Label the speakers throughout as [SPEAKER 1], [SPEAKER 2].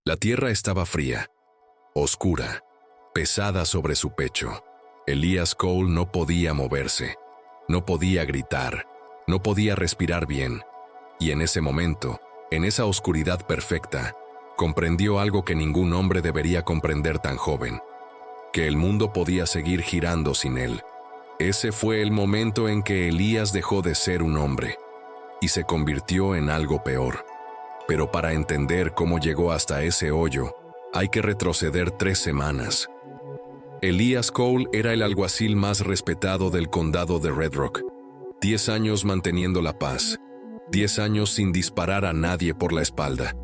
[SPEAKER 1] La tierra estaba fría, oscura, pesada sobre su pecho. Elias Cole no podía moverse, no podía gritar, no podía respirar bien. Y en ese momento, en esa oscuridad perfecta, comprendió algo que ningún hombre debería comprender tan joven: que el mundo podía seguir girando sin él. Ese fue el momento en que Elías dejó de ser un hombre y se convirtió en algo peor. Pero para entender cómo llegó hasta ese hoyo, hay que retroceder 3 semanas. Elias Cole era el alguacil más respetado del condado de Red Rock. 10 años manteniendo la paz, 10 años sin disparar a nadie por la espalda.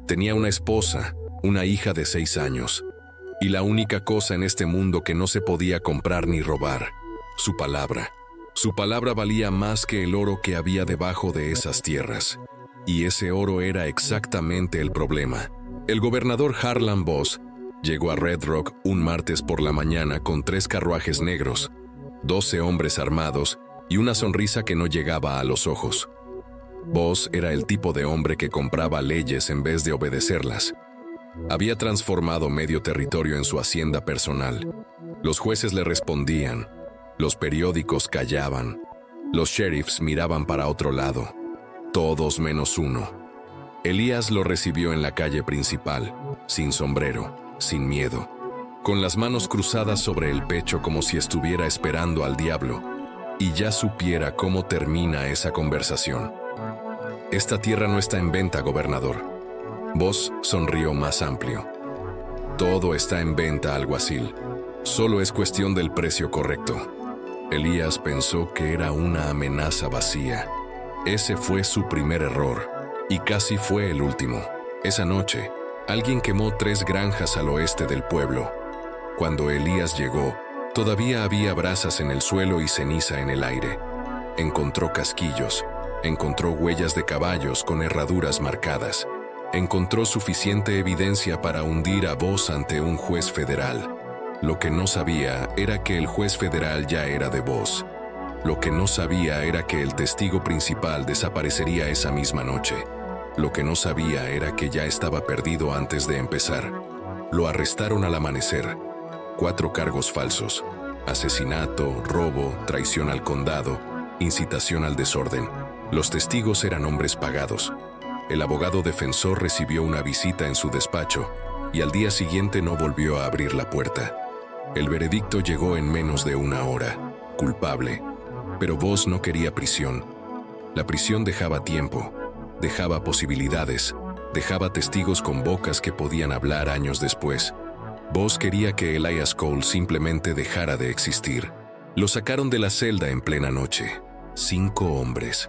[SPEAKER 1] Tenía una esposa, una hija de 6 años, y la única cosa en este mundo que no se podía comprar ni robar: su palabra. Su palabra valía más que el oro que había debajo de esas tierras. Y ese oro era exactamente el problema. El gobernador Harlan Boss llegó a Red Rock un martes por la mañana con 3 carruajes negros, 12 hombres armados y una sonrisa que no llegaba a los ojos. Boss era el tipo de hombre que compraba leyes en vez de obedecerlas. Había transformado medio territorio en su hacienda personal. Los jueces le respondían, los periódicos callaban, los sheriffs miraban para otro lado, todos menos uno. Elías lo recibió en la calle principal, sin sombrero, sin miedo, con las manos cruzadas sobre el pecho como si estuviera esperando al diablo, y ya supiera cómo termina esa conversación. Esta tierra no está en venta, gobernador. Boss sonrió más amplio. Todo está en venta, alguacil. Solo es cuestión del precio correcto. Elías pensó que era una amenaza vacía. Ese fue su primer error, y casi fue el último. Esa noche, alguien quemó 3 granjas al oeste del pueblo. Cuando Elías llegó, todavía había brasas en el suelo y ceniza en el aire. Encontró casquillos, encontró huellas de caballos con herraduras marcadas. Encontró suficiente evidencia para hundir a Boss ante un juez federal. Lo que no sabía era que el juez federal ya era de Boss. Lo que no sabía era que el testigo principal desaparecería esa misma noche. Lo que no sabía era que ya estaba perdido antes de empezar. Lo arrestaron al amanecer. 4 cargos falsos: asesinato, robo, traición al condado, incitación al desorden. Los testigos eran hombres pagados. El abogado defensor recibió una visita en su despacho y al día siguiente no volvió a abrir la puerta. El veredicto llegó en menos de 1 hora: culpable. Pero Boss no quería prisión. La prisión dejaba tiempo, dejaba posibilidades, dejaba testigos con bocas que podían hablar años después. Boss quería que Elias Cole simplemente dejara de existir. Lo sacaron de la celda en plena noche. 5 hombres.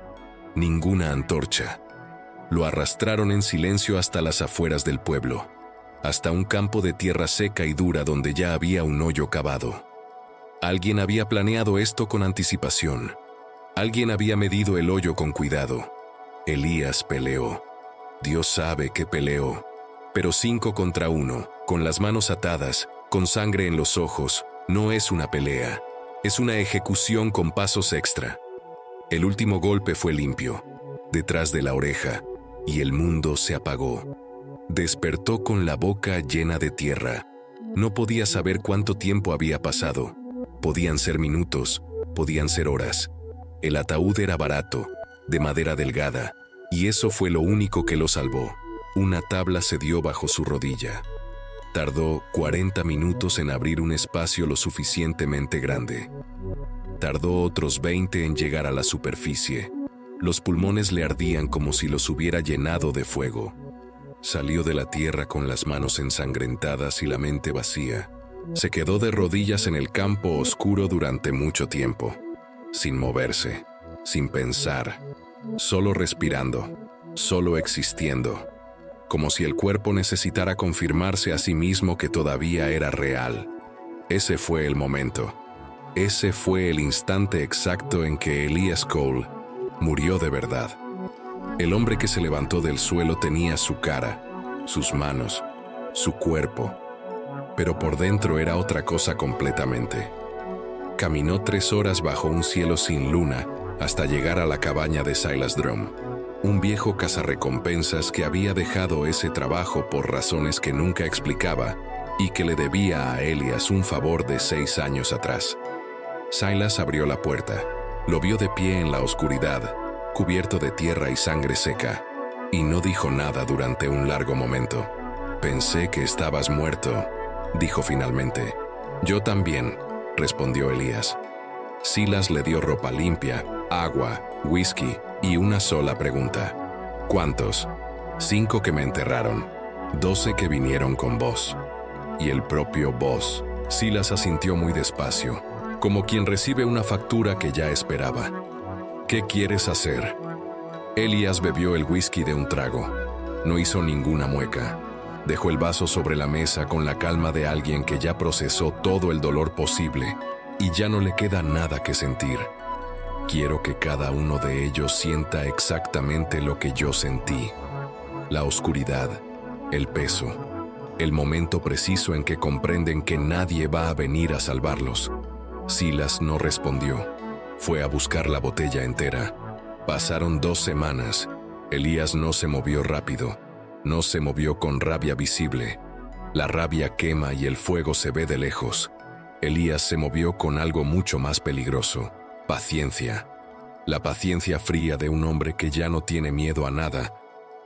[SPEAKER 1] Ninguna antorcha. Lo arrastraron en silencio hasta las afueras del pueblo, hasta un campo de tierra seca y dura donde ya había un hoyo cavado. Alguien había planeado esto con anticipación. Alguien había medido el hoyo con cuidado. Elías peleó. Dios sabe que peleó. Pero 5 contra 1, con las manos atadas, con sangre en los ojos, no es una pelea. Es una ejecución con pasos extra. El último golpe fue limpio, detrás de la oreja, y el mundo se apagó. Despertó con la boca llena de tierra. No podía saber cuánto tiempo había pasado. Podían ser minutos, podían ser horas. El ataúd era barato, de madera delgada, y eso fue lo único que lo salvó. Una tabla cedió bajo su rodilla. Tardó 40 minutos en abrir un espacio lo suficientemente grande. Tardó otros 20 en llegar a la superficie. Los pulmones le ardían como si los hubiera llenado de fuego. Salió de la tierra con las manos ensangrentadas y la mente vacía. Se quedó de rodillas en el campo oscuro durante mucho tiempo, sin moverse, sin pensar, solo respirando, solo existiendo, como si el cuerpo necesitara confirmarse a sí mismo que todavía era real. Ese fue el momento. Ese fue el instante exacto en que Elias Cole murió de verdad. El hombre que se levantó del suelo tenía su cara, sus manos, su cuerpo, pero por dentro era otra cosa completamente. Caminó 3 horas bajo un cielo sin luna hasta llegar a la cabaña de Silas Drum. un viejo cazarrecompensas que había dejado ese trabajo por razones que nunca explicaba y que le debía a Elias un favor de 6 años atrás. Silas abrió la puerta, lo vio de pie en la oscuridad, cubierto de tierra y sangre seca, y no dijo nada durante un largo momento. «Pensé que estabas muerto», dijo finalmente. «Yo también», respondió Elias. Silas le dio ropa limpia, agua, whisky y una sola pregunta. «¿Cuántos?» «5 que me enterraron, 12 que vinieron con vos». «Y el propio vos». Silas asintió muy despacio, como quien recibe una factura que ya esperaba. «¿Qué quieres hacer?» Elias bebió el whisky de un trago. No hizo ninguna mueca. Dejó el vaso sobre la mesa con la calma de alguien que ya procesó todo el dolor posible y ya no le queda nada que sentir. «Quiero que cada uno de ellos sienta exactamente lo que yo sentí. La oscuridad, el peso, el momento preciso en que comprenden que nadie va a venir a salvarlos». Silas no respondió. Fue a buscar la botella entera. Pasaron 2 semanas. Elías no se movió rápido. No se movió con rabia visible. La rabia quema y el fuego se ve de lejos. Elías se movió con algo mucho más peligroso: paciencia. La paciencia fría de un hombre que ya no tiene miedo a nada,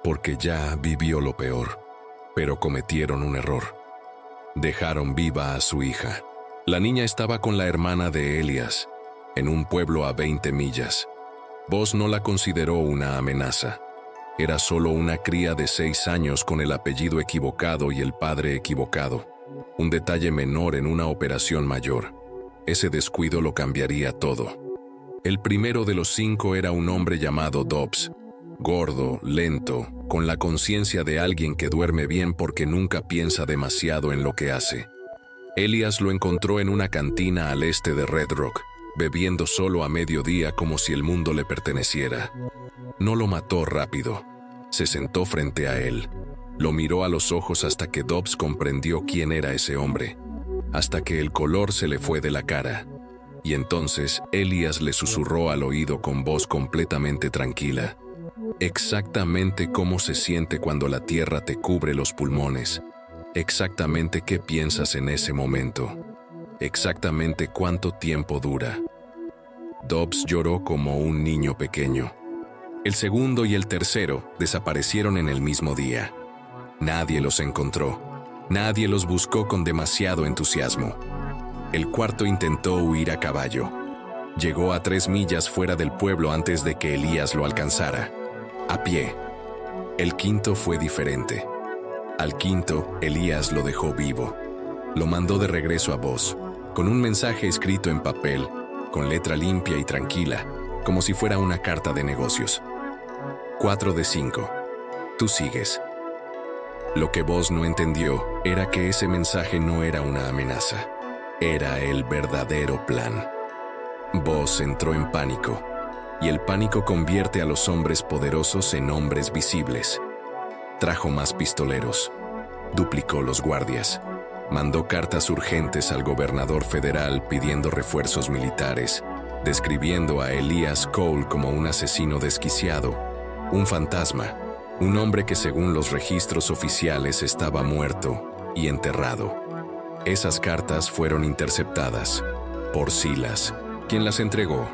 [SPEAKER 1] porque ya vivió lo peor. Pero cometieron un error. Dejaron viva a su hija. La niña estaba con la hermana de Elias, en un pueblo a 20 millas. Vos no la consideró una amenaza. Era solo una cría de 6 años con el apellido equivocado y el padre equivocado. Un detalle menor en una operación mayor. Ese descuido lo cambiaría todo. El primero de los 5 era un hombre llamado Dobbs. Gordo, lento, con la conciencia de alguien que duerme bien porque nunca piensa demasiado en lo que hace. Elias lo encontró en una cantina al este de Red Rock, bebiendo solo a mediodía como si el mundo le perteneciera. No lo mató rápido. Se sentó frente a él. Lo miró a los ojos hasta que Dobbs comprendió quién era ese hombre, hasta que el color se le fue de la cara. Y entonces Elias le susurró al oído con voz completamente tranquila: «Exactamente cómo se siente cuando la tierra te cubre los pulmones. Exactamente qué piensas en ese momento. Exactamente cuánto tiempo dura». Dobbs lloró como un niño pequeño. El segundo y el tercero desaparecieron en el mismo día. Nadie los encontró. Nadie los buscó con demasiado entusiasmo. El cuarto intentó huir a caballo. Llegó a 3 millas fuera del pueblo antes de que Elías lo alcanzara. A pie. El quinto fue diferente. Al quinto, Elías lo dejó vivo. Lo mandó de regreso a Vos, con un mensaje escrito en papel, con letra limpia y tranquila, como si fuera una carta de negocios. 4 de 5. Tú sigues. Lo que Vos no entendió era que ese mensaje no era una amenaza. Era el verdadero plan. Vos entró en pánico, y el pánico convierte a los hombres poderosos en hombres visibles. Trajo más pistoleros. Duplicó los guardias. Mandó cartas urgentes al gobernador federal pidiendo refuerzos militares, describiendo a Elias Cole como un asesino desquiciado, un fantasma, un hombre que según los registros oficiales estaba muerto y enterrado. Esas cartas fueron interceptadas por Silas, quien las entregó,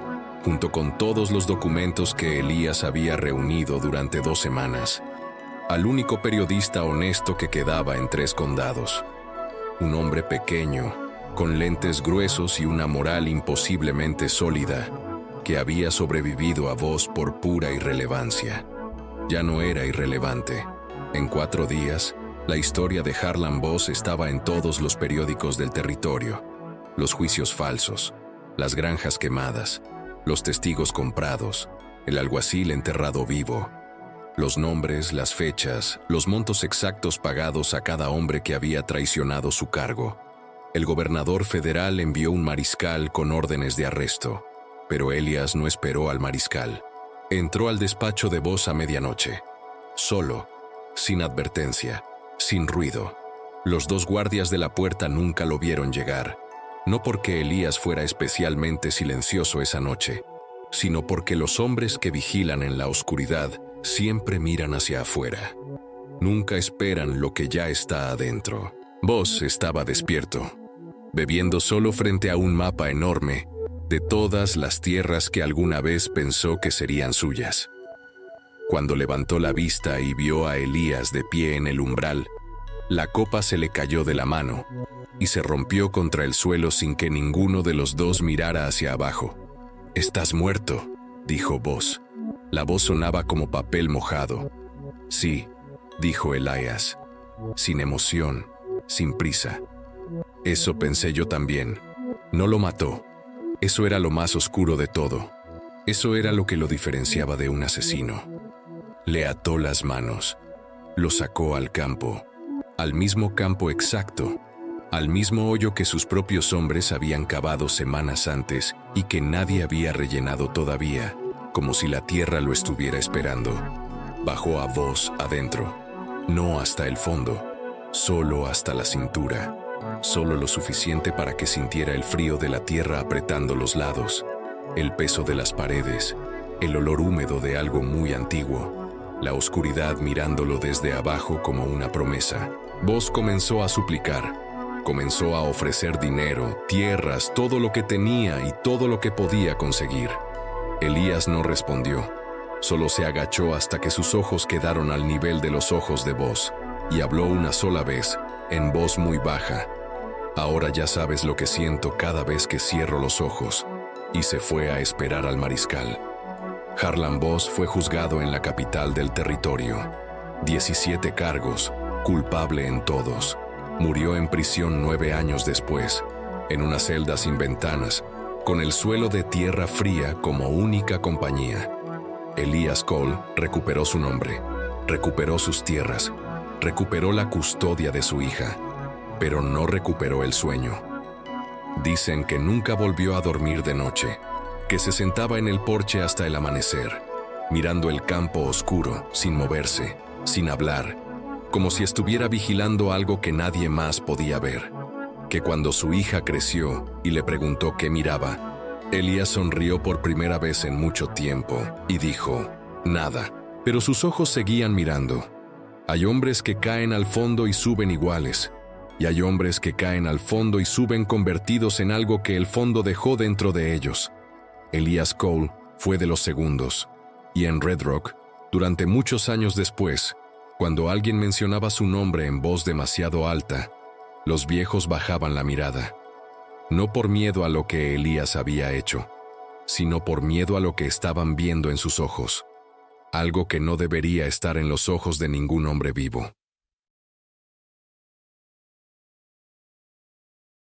[SPEAKER 1] junto con todos los documentos que Elías había reunido durante 2 semanas, al único periodista honesto que quedaba en 3 condados. Un hombre pequeño, con lentes gruesos y una moral imposiblemente sólida, que había sobrevivido a Vos por pura irrelevancia. Ya no era irrelevante. En 4 días, la historia de Harlan Vos estaba en todos los periódicos del territorio. Los juicios falsos, las granjas quemadas, los testigos comprados, el alguacil enterrado vivo. Los nombres, las fechas, los montos exactos pagados a cada hombre que había traicionado su cargo. El gobernador federal envió un mariscal con órdenes de arresto, pero Elias no esperó al mariscal. Entró al despacho de Vos a medianoche, solo, sin advertencia, sin ruido. Los 2 guardias de la puerta nunca lo vieron llegar, no porque Elías fuera especialmente silencioso esa noche, sino porque los hombres que vigilan en la oscuridad siempre miran hacia afuera. Nunca esperan lo que ya está adentro. Buzz estaba despierto, bebiendo solo frente a un mapa enorme de todas las tierras que alguna vez pensó que serían suyas. Cuando levantó la vista y vio a Elías de pie en el umbral, la copa se le cayó de la mano y se rompió contra el suelo sin que ninguno de los dos mirara hacia abajo. «Estás muerto», dijo Buzz. La voz sonaba como papel mojado. «Sí», dijo Elías, sin emoción, sin prisa. «Eso pensé yo también. No lo mató. Eso era lo más oscuro de todo. Eso era lo que lo diferenciaba de un asesino». Le ató las manos. Lo sacó al campo. Al mismo campo exacto. Al mismo hoyo que sus propios hombres habían cavado semanas antes y que nadie había rellenado todavía, como si la tierra lo estuviera esperando. Bajó a Buzz adentro. No hasta el fondo, solo hasta la cintura. Solo lo suficiente para que sintiera el frío de la tierra apretando los lados, el peso de las paredes, el olor húmedo de algo muy antiguo, la oscuridad mirándolo desde abajo como una promesa. Buzz comenzó a suplicar, comenzó a ofrecer dinero, tierras, todo lo que tenía y todo lo que podía conseguir. Elías no respondió, solo se agachó hasta que sus ojos quedaron al nivel de los ojos de Buzz y habló una sola vez, en voz muy baja. «Ahora ya sabes lo que siento cada vez que cierro los ojos», y se fue a esperar al mariscal. Harlan Buzz fue juzgado en la capital del territorio. 17 cargos, culpable en todos. Murió en prisión 9 años después, en una celda sin ventanas, con el suelo de tierra fría como única compañía. Elías Cole recuperó su nombre, recuperó sus tierras, recuperó la custodia de su hija, pero no recuperó el sueño. Dicen que nunca volvió a dormir de noche, que se sentaba en el porche hasta el amanecer, mirando el campo oscuro, sin moverse, sin hablar, como si estuviera vigilando algo que nadie más podía ver. Que cuando su hija creció y le preguntó qué miraba, Elías sonrió por primera vez en mucho tiempo y dijo, «Nada», pero sus ojos seguían mirando. Hay hombres que caen al fondo y suben iguales, y hay hombres que caen al fondo y suben convertidos en algo que el fondo dejó dentro de ellos. Elías Cole fue de los segundos, y en Red Rock, durante muchos años después, cuando alguien mencionaba su nombre en voz demasiado alta, los viejos bajaban la mirada, no por miedo a lo que Elías había hecho, sino por miedo a lo que estaban viendo en sus ojos, algo que no debería estar en los ojos de ningún hombre vivo.